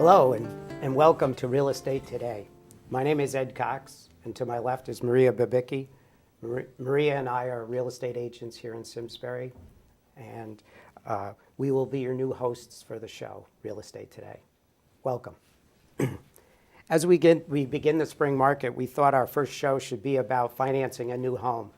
Hello and welcome to Real Estate Today. My name is Ed Cox, and to my left is Maria Babicki. Maria and I are real estate agents here in Simsbury, and we will be your new hosts for the show, Real Estate Today. Welcome. As we begin the spring market, we thought our first show should be about financing a new home.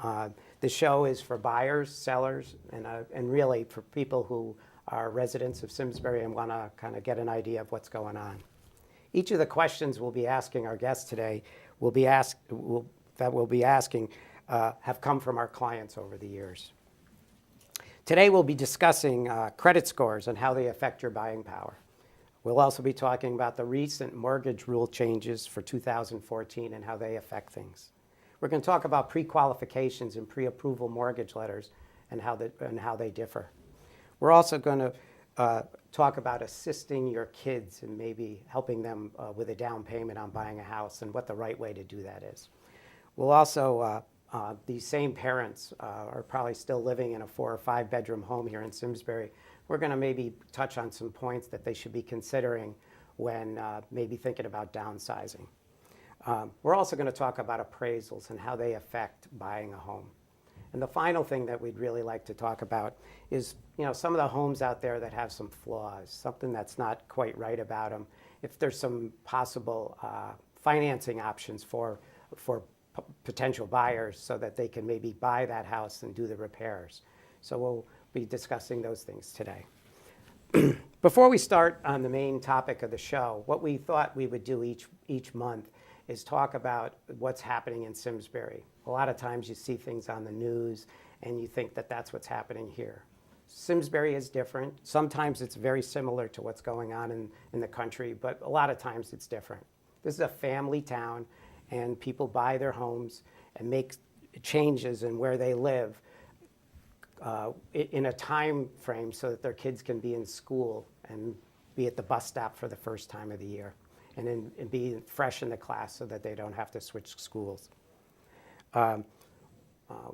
The show is for buyers, sellers, and really for people who are residents of Simsbury and want to kind of get an idea of what's going on. Each of the questions we'll be asking our guests today have come from our clients over the years. Today we'll be discussing credit scores and how they affect your buying power. We'll also be talking about the recent mortgage rule changes for 2014 and how they affect things. We're going to talk about pre-qualifications and pre-approval mortgage letters and how they differ. We're also going to talk about assisting your kids and maybe helping them with a down payment on buying a house and what the right way to do that is. We'll also, these same parents are probably still living in a 4 or 5 bedroom home here in Simsbury. We're going to maybe touch on some points that they should be considering when maybe thinking about downsizing. We're also going to talk about appraisals and how they affect buying a home. And the final thing that we'd really like to talk about is, some of the homes out there that have some flaws, something that's not quite right about them. If there's some possible financing options for potential buyers so that they can maybe buy that house and do the repairs. So we'll be discussing those things today. Before we start on the main topic of the show, what we thought we would do each month is talk about what's happening in Simsbury. A lot of times you see things on the news and you think that that's what's happening here. Simsbury is different. Sometimes it's very similar to what's going on in the country, but a lot of times it's different. This is a family town, and people buy their homes and make changes in where they live in a time frame so that their kids can be in school and be at the bus stop for the first time of the year and be fresh in the class so that they don't have to switch schools.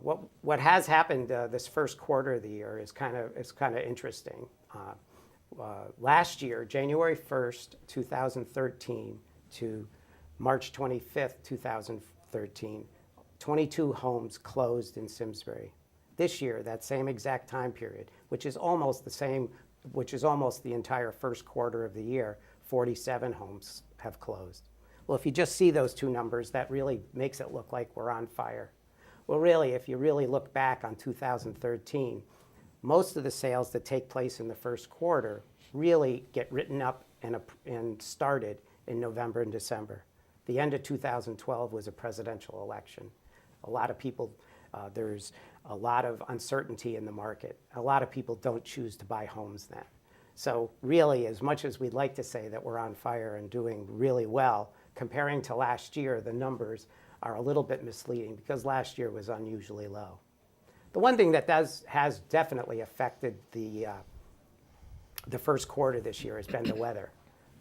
What has happened this first quarter of the year is kind of interesting. Last year, January 1st, 2013 to March 25th, 2013, 22 homes closed in Simsbury. This year, that same exact time period, which is almost the entire first quarter of the year, 47 homes have closed. Well, if you just see those two numbers, that really makes it look like we're on fire. Well, really, if you really look back on 2013, most of the sales that take place in the first quarter really get written up and started in November and December. The end of 2012 was a presidential election. A lot of people, there's a lot of uncertainty in the market. A lot of people don't choose to buy homes then. So really, as much as we'd like to say that we're on fire and doing really well, comparing to last year, the numbers are a little bit misleading because last year was unusually low. The one thing that has definitely affected the first quarter this year has been the weather.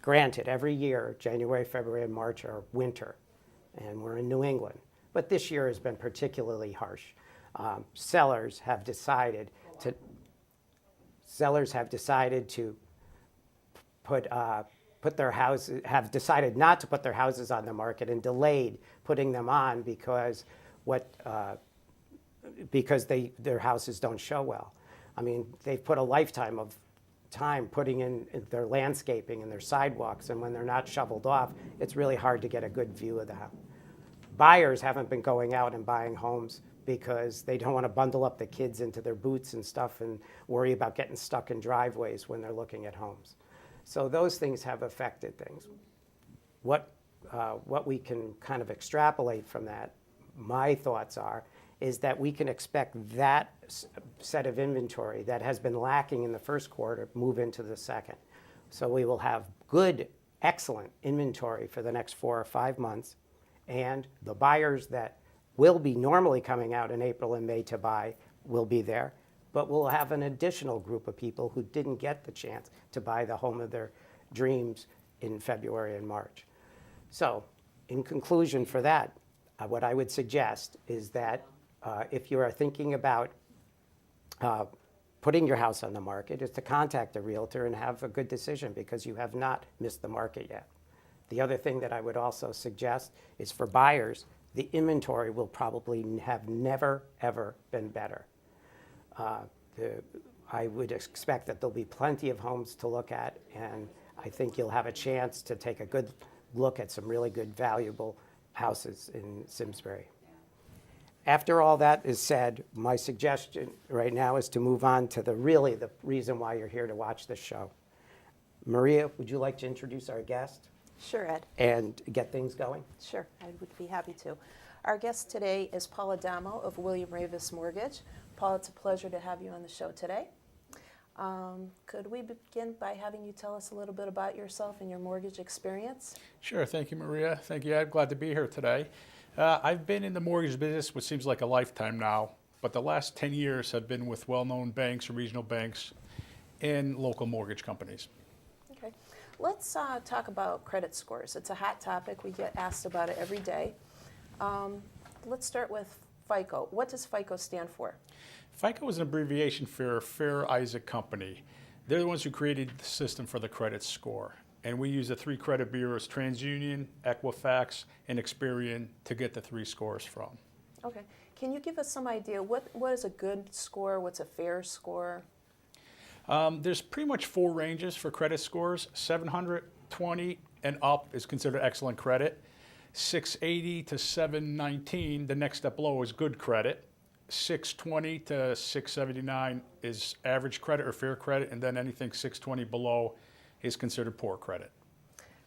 Granted, every year, January, February, and March are winter, and we're in New England. But this year has been particularly harsh. Sellers have decided to put their houses, have decided not to put their houses on the market and delayed putting them on because their houses don't show well. I mean, they've put a lifetime of time putting in their landscaping and their sidewalks, and when they're not shoveled off, it's really hard to get a good view of the house. Buyers haven't been going out and buying homes because they don't want to bundle up the kids into their boots and stuff and worry about getting stuck in driveways when they're looking at homes. So those things have affected things. What we can kind of extrapolate from that, my thoughts are, is that we can expect that set of inventory that has been lacking in the first quarter move into the second. So we will have good, excellent inventory for the next 4 or 5 months, and the buyers that will be normally coming out in April and May to buy will be there, but we'll have an additional group of people who didn't get the chance to buy the home of their dreams in February and March. So in conclusion for that, what I would suggest is that if you are thinking about putting your house on the market is to contact a realtor and have a good decision because you have not missed the market yet. The other thing that I would also suggest is for buyers, the inventory will probably have never, ever been better. I would expect that there'll be plenty of homes to look at, and I think you'll have a chance to take a good look at some really good, valuable houses in Simsbury. After all that is said, my suggestion right now is to move on to the reason why you're here to watch this show. Maria, would you like to introduce our guest? Sure, Ed. And get things going? Sure, I would be happy to. Our guest today is Paul Addamo of William Raveis Mortgage. Paul, it's a pleasure to have you on the show today. Could we begin by having you tell us a little bit about yourself and your mortgage experience? Sure. Thank you, Maria. Thank you, Ed. Glad to be here today. I've been in the mortgage business, which seems like a lifetime now, but the last 10 years have been with well-known banks, regional banks, and local mortgage companies. Okay. Let's talk about credit scores. It's a hot topic. We get asked about it every day. Let's start with FICO. What does FICO stand for? FICO is an abbreviation for Fair Isaac Company. They're the ones who created the system for the credit score. And we use the 3 credit bureaus, TransUnion, Equifax, and Experian, to get the 3 scores from. Okay. Can you give us some idea, what is a good score? What's a fair score? There's pretty much 4 ranges for credit scores. 720 and up is considered excellent credit. 680 to 719, the next step below, is good credit. 620 to 679 is average credit or fair credit, and then anything 620 below is considered poor credit.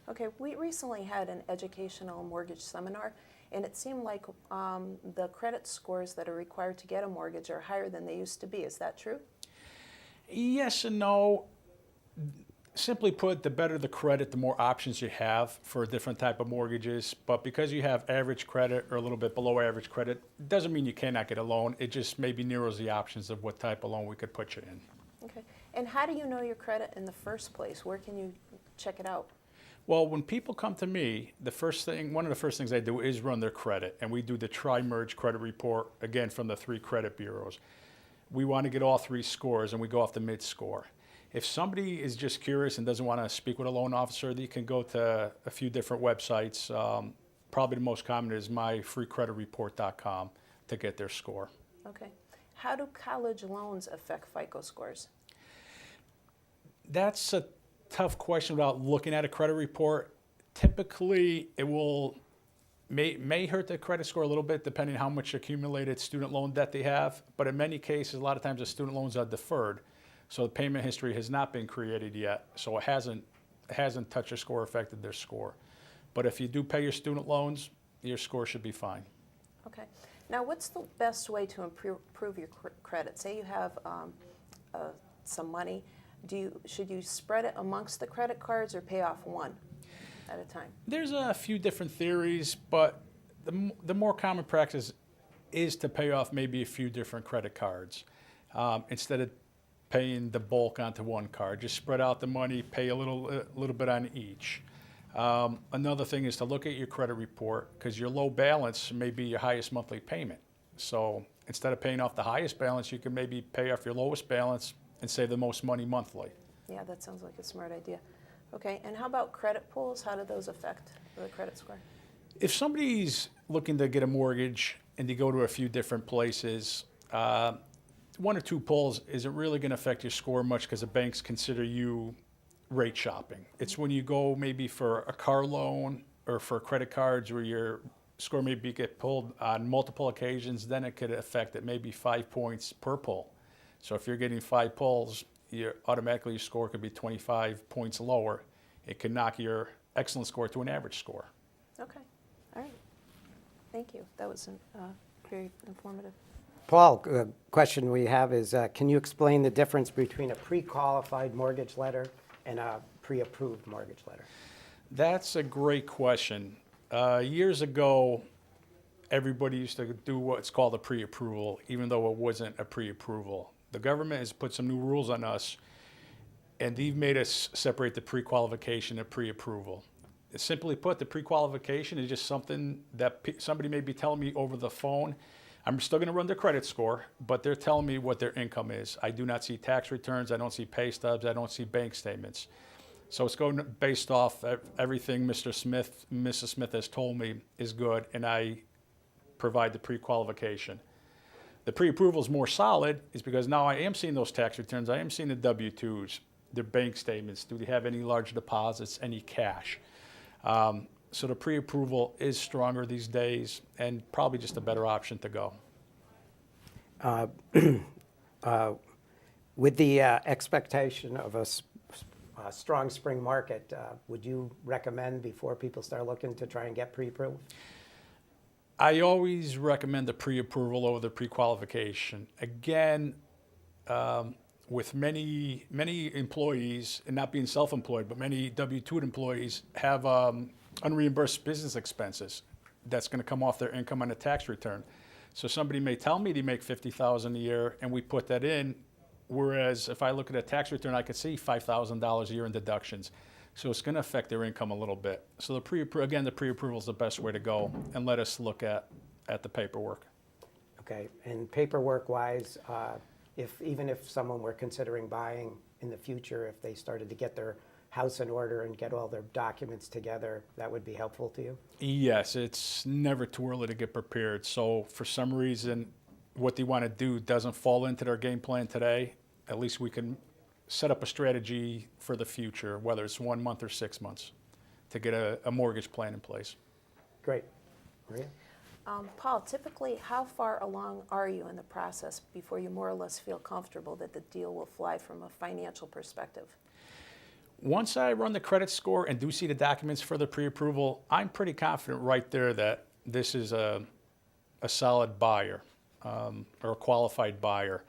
Okay, we recently had an educational mortgage seminar, and it seemed like the credit scores that are required to get a mortgage are higher than they used to be. Is that true? Yes and no. Simply put, the better the credit, the more options you have for different type of mortgages. But because you have average credit or a little bit below average credit, doesn't mean you cannot get a loan. It just maybe narrows the options of what type of loan we could put you in. Okay. And how do you know your credit in the first place? Where can you check it out? Well, when people come to me, one of the first things I do is run their credit, and we do the tri-merge credit report, again, from the 3 credit bureaus. We want to get all 3 scores, and we go off the mid-score. If somebody is just curious and doesn't want to speak with a loan officer, they can go to a few different websites. Probably the most common is myfreecreditreport.com to get their score. Okay. How do college loans affect FICO scores? That's a tough question without looking at a credit report. Typically, it may hurt the credit score a little bit depending on how much accumulated student loan debt they have. But in many cases, a lot of times the student loans are deferred. So the payment history has not been created yet, so it hasn't touched your score, affected their score. But if you do pay your student loans, your score should be fine. Okay. Now, what's the best way to improve your credit? Say you have some money. Should you spread it amongst the credit cards or pay off one at a time? There's a few different theories, but the more common practice is to pay off maybe a few different credit cards instead of paying the bulk onto one card. Just spread out the money, pay a little bit on each. Another thing is to look at your credit report, because your low balance may be your highest monthly payment. So instead of paying off the highest balance, you can maybe pay off your lowest balance and save the most money monthly. Yeah, that sounds like a smart idea. Okay, and how about credit pools? How do those affect the credit score? If somebody's looking to get a mortgage and they go to a few different places, 1 or 2 pulls isn't really going to affect your score much because the banks consider you rate shopping. It's when you go maybe for a car loan or for credit cards where your score may get pulled on multiple occasions, then it could affect it maybe 5 points per pull. So if you're getting 5 pulls, automatically your score could be 25 points lower. It could knock your excellent score to an average score. Okay. All right. Thank you. That was very informative. Paul, a question we have is, can you explain the difference between a pre-qualified mortgage letter and a pre-approved mortgage letter? That's a great question. Years ago, everybody used to do what's called a pre-approval, even though it wasn't a pre-approval. The government has put some new rules on us, and they've made us separate the pre-qualification and pre-approval. Simply put, the pre-qualification is just something that somebody may be telling me over the phone, I'm still going to run their credit score, but they're telling me what their income is. I do not see tax returns. I don't see pay stubs. I don't see bank statements. So it's going based off everything Mr. Smith, Mrs. Smith has told me is good, and I provide the pre-qualification. The pre-approval is more solid is because now I am seeing those tax returns. I am seeing the W-2s, their bank statements. Do they have any large deposits, any cash? So the pre-approval is stronger these days and probably just a better option to go. With the expectation of a strong spring market, would you recommend before people start looking to try and get pre-approved? I always recommend the pre-approval over the pre-qualification. Again, with many employees, and not being self-employed, but many W-2 employees have unreimbursed business expenses that's going to come off their income on a tax return. So somebody may tell me they make $50,000 a year, and we put that in. Whereas if I look at a tax return, I could see $5,000 a year in deductions. So it's going to affect their income a little bit. So the pre-approval is the best way to go, and let us look at the paperwork. Okay, and paperwork-wise, even if someone were considering buying in the future, if they started to get their house in order and get all their documents together, that would be helpful to you? Yes, it's never too early to get prepared. So for some reason, what they want to do doesn't fall into their game plan today, at least we can set up a strategy for the future, whether it's 1 month or 6 months, to get a mortgage plan in place. Great. Maria? Paul, typically, how far along are you in the process before you more or less feel comfortable that the deal will fly from a financial perspective? Once I run the credit score and do see the documents for the pre-approval, I'm pretty confident right there that this is a solid buyer or a qualified buyer.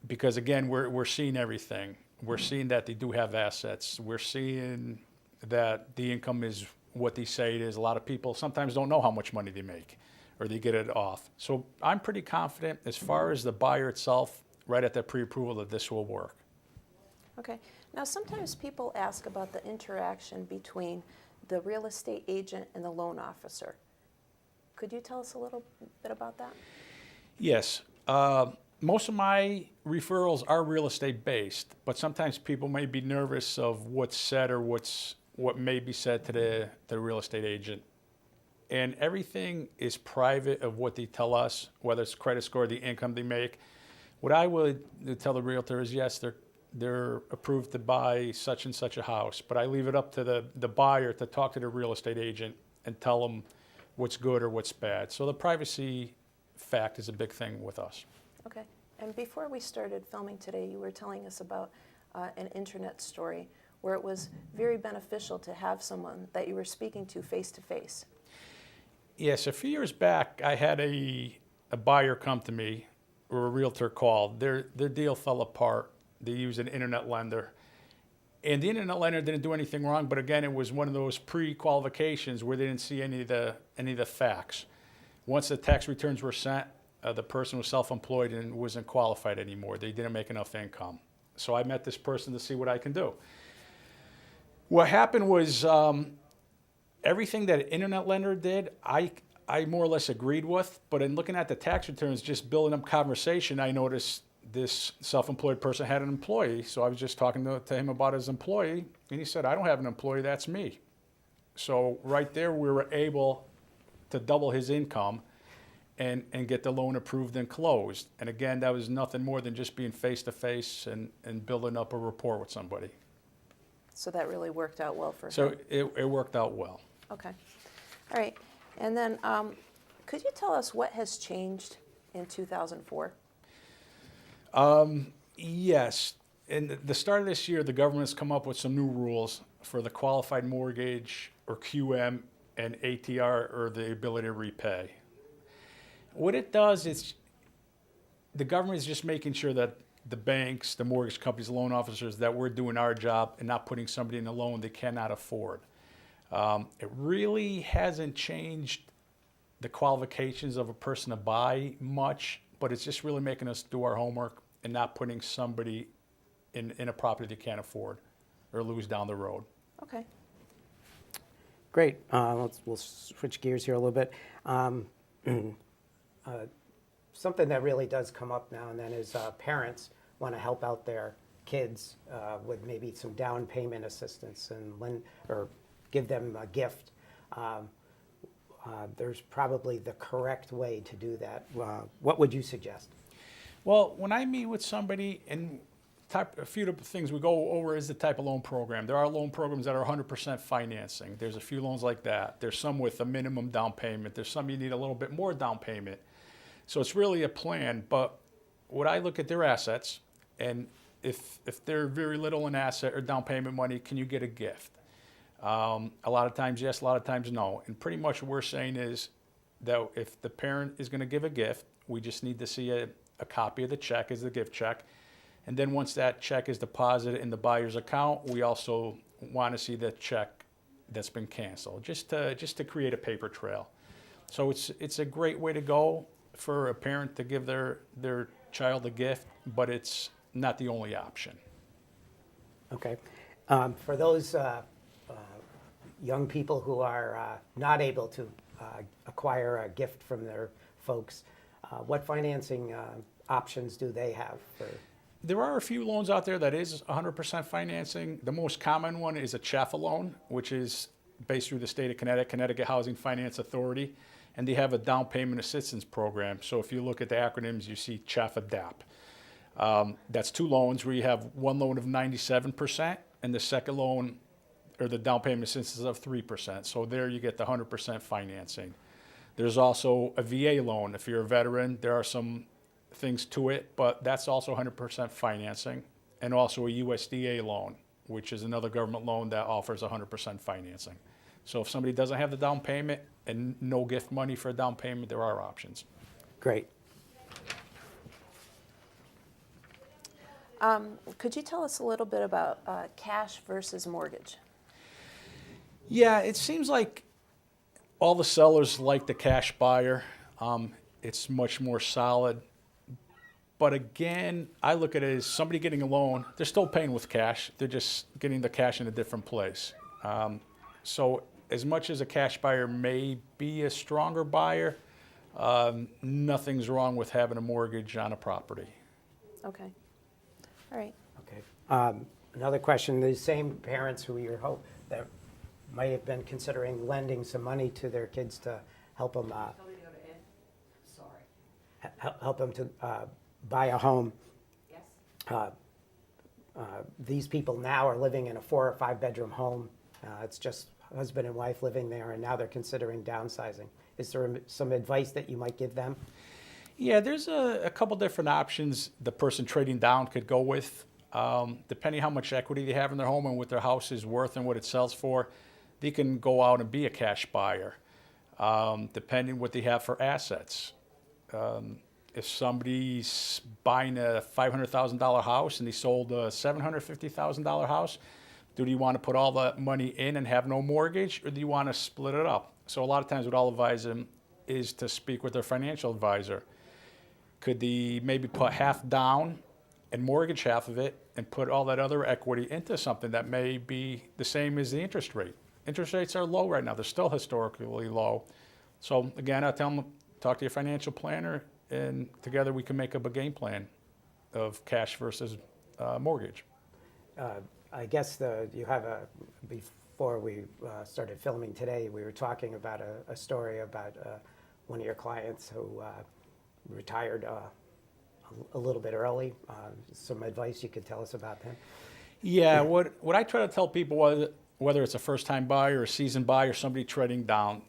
Because again, we're seeing everything. We're seeing that they do have assets. We're seeing that the income is what they say it is. A lot of people sometimes don't know how much money they make or they get it off. So I'm pretty confident as far as the buyer itself, right at that pre-approval, that this will work. Okay. Now, sometimes people ask about the interaction between the real estate agent and the loan officer. Could you tell us a little bit about that? Yes. Most of my referrals are real estate based, but sometimes people may be nervous of what's said or what may be said to the real estate agent. And everything is private of what they tell us, whether it's credit score, the income they make. What I would tell the realtor is, yes, they're approved to buy such and such a house, but I leave it up to the buyer to talk to the real estate agent and tell them what's good or what's bad. So the privacy fact is a big thing with us. Okay. And before we started filming today, you were telling us about an internet story where it was very beneficial to have someone that you were speaking to face. Yes, a few years back, I had a buyer come to me, or a realtor called. Their deal fell apart. They used an internet lender. And the internet lender didn't do anything wrong, but again, it was one of those pre-qualifications where they didn't see any of the facts. Once the tax returns were sent, the person was self-employed and wasn't qualified anymore. They didn't make enough income. So I met this person to see what I can do. What happened was everything that an internet lender did, I more or less agreed with, but in looking at the tax returns, just building up conversation, I noticed this self-employed person had an employee. So I was just talking to him about his employee, and he said, I don't have an employee, that's me. So right there, we were able to double his income and get the loan approved and closed. And again, that was nothing more than just being face-to-face and building up a rapport with somebody. So that really worked out well for him. So it worked out well. Okay. All right. And then could you tell us what has changed in 2004? Yes. In the start of this year, the government's come up with some new rules for the qualified mortgage, or QM, and ATR, or the ability to repay. What it does is the government is just making sure that the banks, the mortgage companies, loan officers, that we're doing our job and not putting somebody in a loan they cannot afford. It really hasn't changed the qualifications of a person to buy much, but it's just really making us do our homework and not putting somebody in a property they can't afford or lose down the road. Okay. Great. We'll switch gears here a little bit. something that really does come up now and then is parents want to help out their kids with maybe some down payment assistance and lend or give them a gift. There's probably the correct way to do that. What would you suggest? Well, when I meet with somebody, and a few of the things we go over is the type of loan program. There are loan programs that are 100% financing. There's a few loans like that. There's some with a minimum down payment. There's some you need a little bit more down payment. So it's really a plan. But what I look at their assets, and if they're very little in asset or down payment money, can you get a gift? A lot of times yes, a lot of times no. And pretty much what we're saying is that if the parent is going to give a gift, we just need to see a copy of the check as the gift check. And then once that check is deposited in the buyer's account, we also want to see the check that's been canceled, just to create a paper trail. So it's a great way to go for a parent to give their child a gift, but it's not the only option. Okay. For those young people who are not able to acquire a gift from their folks, what financing options do they have for? There are a few loans out there that is 100% financing. The most common one is a CHFA loan, which is based through the state of Connecticut, Connecticut Housing Finance Authority, and they have a down payment assistance program. So if you look at the acronyms, you see CHFA DAP. That's two loans where you have one loan of 97% and the second loan, or the down payment assistance, of 3%. So there you get the 100% financing. There's also a VA loan. If you're a veteran, there are some things to it, but that's also 100% financing, and also a USDA loan, which is another government loan that offers 100% financing. So if somebody doesn't have the down payment and no gift money for a down payment, there are options. Great. Could you tell us a little bit about cash versus mortgage? Yeah, it seems like all the sellers like the cash buyer. It's much more solid. But again, I look at it as somebody getting a loan, they're still paying with cash. They're just getting the cash in a different place. So as much as a cash buyer may be a stronger buyer, nothing's wrong with having a mortgage on a property. Okay. All right. Okay. Another question, the same parents who that might have been considering lending some money to their kids to help them, help them to buy a home. Yes. These people now are living in a 4 or 5 bedroom home. It's just husband and wife living there, and now they're considering downsizing. Is there some advice that you might give them? Yeah, there's a couple different options the person trading down could go with. Depending how much equity they have in their home and what their house is worth and what it sells for, they can go out and be a cash buyer, depending what they have for assets. If somebody's buying a $500,000 house and they sold a $750,000 house, do you want to put all that money in and have no mortgage, or do you want to split it up? So a lot of times what I'll advise them is to speak with their financial advisor. Could they maybe put half down and mortgage half of it and put all that other equity into something that may be the same as the interest rate? Interest rates are low right now. They're still historically low. So again, I tell them, talk to your financial planner, and together we can make up a game plan of cash versus mortgage. I guess before we started filming today, we were talking about a story about one of your clients who retired a little bit early. Some advice you could tell us about that? Yeah, what I try to tell people, whether it's a first-time buyer, a seasoned buyer, somebody trading down,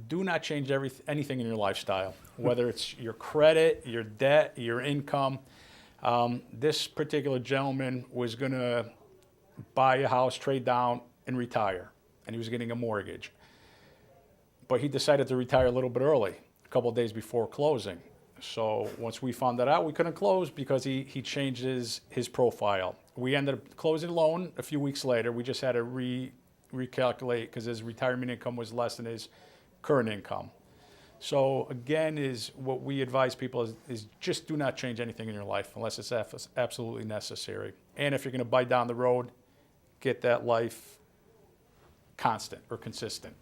do not change anything in your lifestyle, whether it's your credit, your debt, your income. This particular gentleman was going to buy a house, trade down, and retire, and he was getting a mortgage. But he decided to retire a little bit early, a couple of days before closing. So once we found that out, we couldn't close because he changed his profile. We ended up closing the loan a few weeks later. We just had to recalculate because his retirement income was less than his current income. So again, is what we advise people is just do not change anything in your life unless it's absolutely necessary. And if you're going to buy down the road, get that life constant or consistent.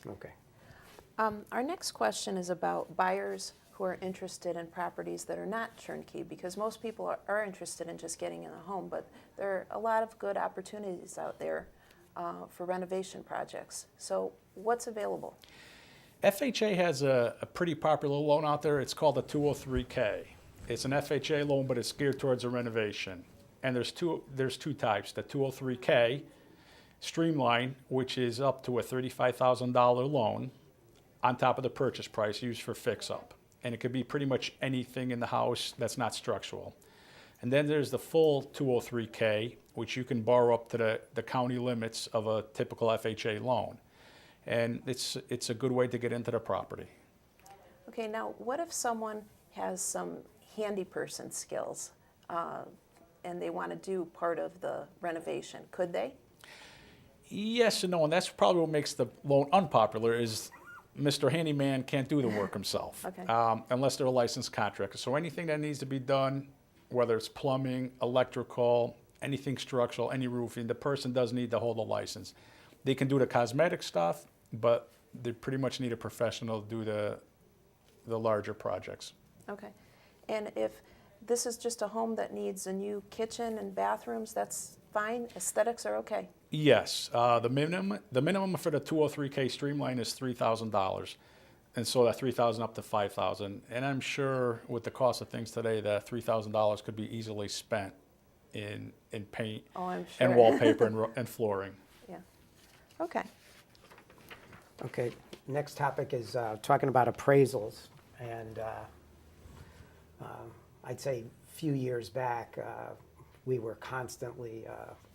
Okay. Our next question is about buyers who who are interested in properties that are not turnkey, because most people are interested in just getting in a home, but there are a lot of good opportunities out there for renovation projects. So what's available? FHA has a pretty popular loan out there. It's called the 203K. It's an FHA loan, but it's geared towards a renovation. And there's two types. The 203K Streamline, which is up to a $35,000 loan on top of the purchase price used for fix-up. And it could be pretty much anything in the house that's not structural. And then there's the full 203K, which you can borrow up to the county limits of a typical FHA loan. And it's a good way to get into the property. Okay, now what if someone has some handy person skills and they want to do part of the renovation? Could they? Yes and no, and that's probably what makes the loan unpopular is Mr. Handyman can't do the work himself Okay. Unless they're a licensed contractor. So anything that needs to be done, whether it's plumbing, electrical, anything structural, any roofing, the person does need to hold a license. They can do the cosmetic stuff, but they pretty much need a professional to do the larger projects. Okay. And if this is just a home that needs a new kitchen and bathrooms, that's fine? Aesthetics are okay? Yes, the minimum for the 203K Streamline is $3,000, and so that $3,000 up to $5,000. And I'm sure with the cost of things today, that $3,000 could be easily spent in paint Oh, I'm sure. and wallpaper and flooring. Yeah. Okay. Okay, next topic is talking about appraisals. And I'd say a few years back, we were constantly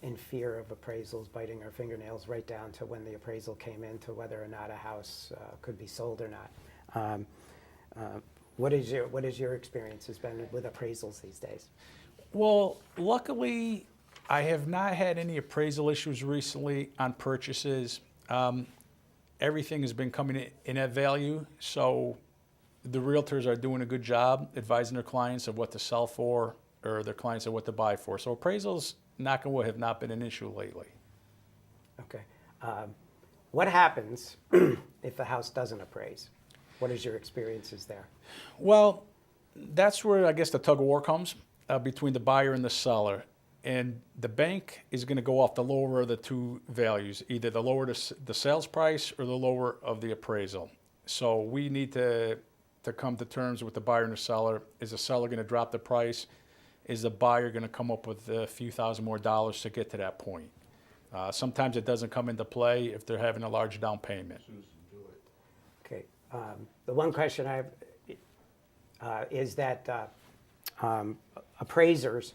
in fear of appraisals, biting our fingernails right down to when the appraisal came in to whether or not a house could be sold or not. What is your experience has been with appraisals these days? Well, luckily, I have not had any appraisal issues recently on purchases. Everything has been coming in at value, so the realtors are doing a good job advising their clients of what to sell for, or their clients of what to buy for. So appraisals, knock on wood, have not been an issue lately. Okay. What happens if the house doesn't appraise? What is your experiences there? Well, that's where I guess the tug of war comes between the buyer and the seller. And the bank is going to go off the lower of the two values, either the lower the sales price or the lower of the appraisal. So we need to come to terms with the buyer and the seller. Is the seller going to drop the price? Is the buyer going to come up with a few $1,000 more to get to that point? Sometimes it doesn't come into play if they're having a large down payment. Okay. The one question I have is that appraisers,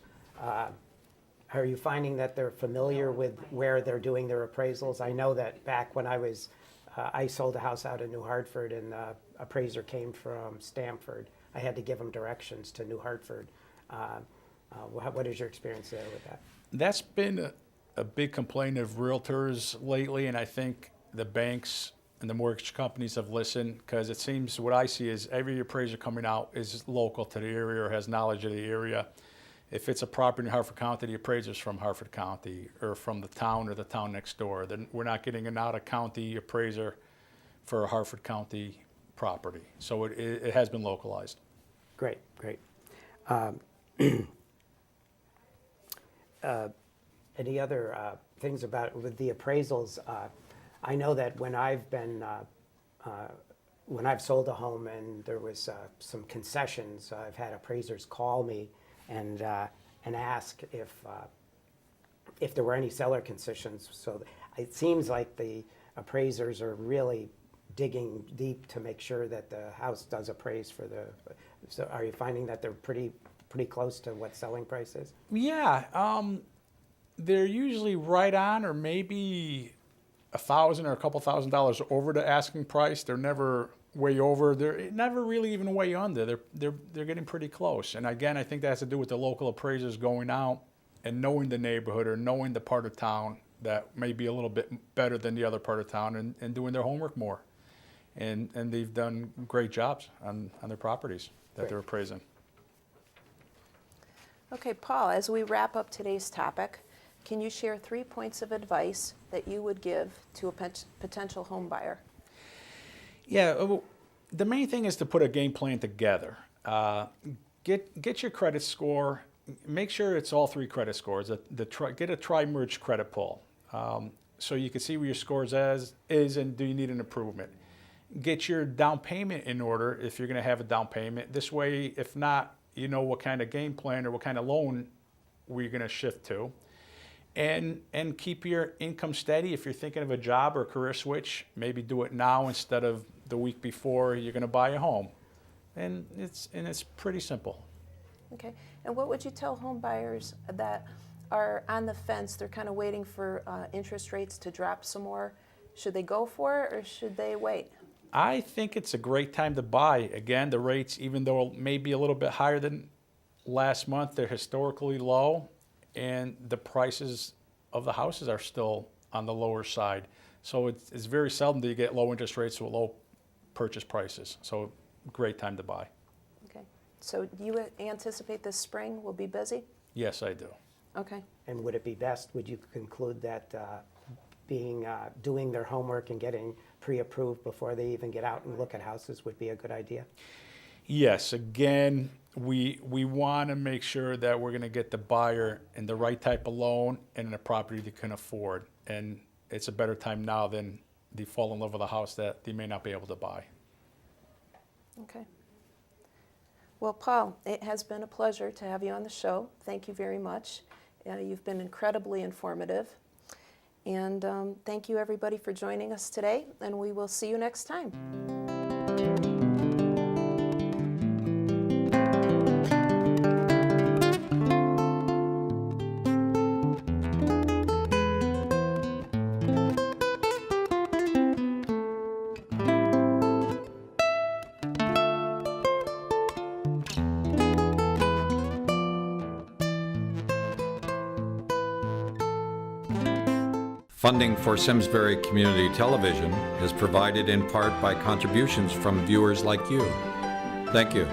are you finding that they're familiar with where they're doing their appraisals? I know that back when I sold a house out in New Hartford and the appraiser came from Stamford. I had to give him directions to New Hartford. What is your experience there with that? That's been a big complaint of realtors lately, and I think the banks and the mortgage companies have listened, because it seems what I see is every appraiser coming out is local to the area or has knowledge of the area. If it's a property in Harford County, the appraiser's from Harford County or from the town or the town next door. Then we're not getting an out-of-county appraiser for a Harford County property. So it has been localized. Great, great. Any other things about with the appraisals? I know that when I've sold a home and there was some concessions, I've had appraisers call me and ask if there were any seller concessions. So it seems like the appraisers are really digging deep to make sure that the house does appraise for the. So are you finding that they're pretty close to what selling price is? Yeah, they're usually right on, or maybe $1,000 or a couple $1,000 over the asking price. They're never way over. They're never really even way under. They're getting pretty close. And again, I think that has to do with the local appraisers going out and knowing the neighborhood or knowing the part of town that may be a little bit better than the other part of town, and doing their homework more. And they've done great jobs on their properties that they're appraising. Okay, Paul, as we wrap up today's topic, can you share 3 points of advice that you would give to a potential home buyer? Yeah, The main thing is to put a game plan together. Get your credit score. Make sure it's all 3 credit scores. Get a tri-merge credit pull, so you can see where your scores is and do you need an improvement. Get your down payment in order if you're going to have a down payment. This way, if not, you know what kind of game plan or what kind of loan we're going to shift to. And keep your income steady. If you're thinking of a job or a career switch, maybe do it now instead of the week before you're going to buy a home. And it's pretty simple. Okay. And what would you tell home buyers that are on the fence? They're kind of waiting for interest rates to drop some more. Should they go for it or should they wait? I think it's a great time to buy. Again, the rates, even though maybe a little bit higher than last month, they're historically low, and the prices of the houses are still on the lower side. So it's very seldom that you get low interest rates with low purchase prices. So great time to buy. Okay. So do you anticipate this spring will be busy? Yes, I do. Okay. And would it be best, would you conclude that doing their homework and getting pre-approved before they even get out and look at houses would be a good idea? Yes, again, we want to make sure that we're going to get the buyer in the right type of loan and in a property they can afford. And it's a better time now than they fall in love with a house that they may not be able to buy. Okay. Well, Paul, it has been a pleasure to have you on the show. Thank you very much. You've been incredibly informative. And thank you, everybody, for joining us today, and we will see you next time. Funding for Simsbury Community Television is provided in part by contributions from viewers like you. Thank you.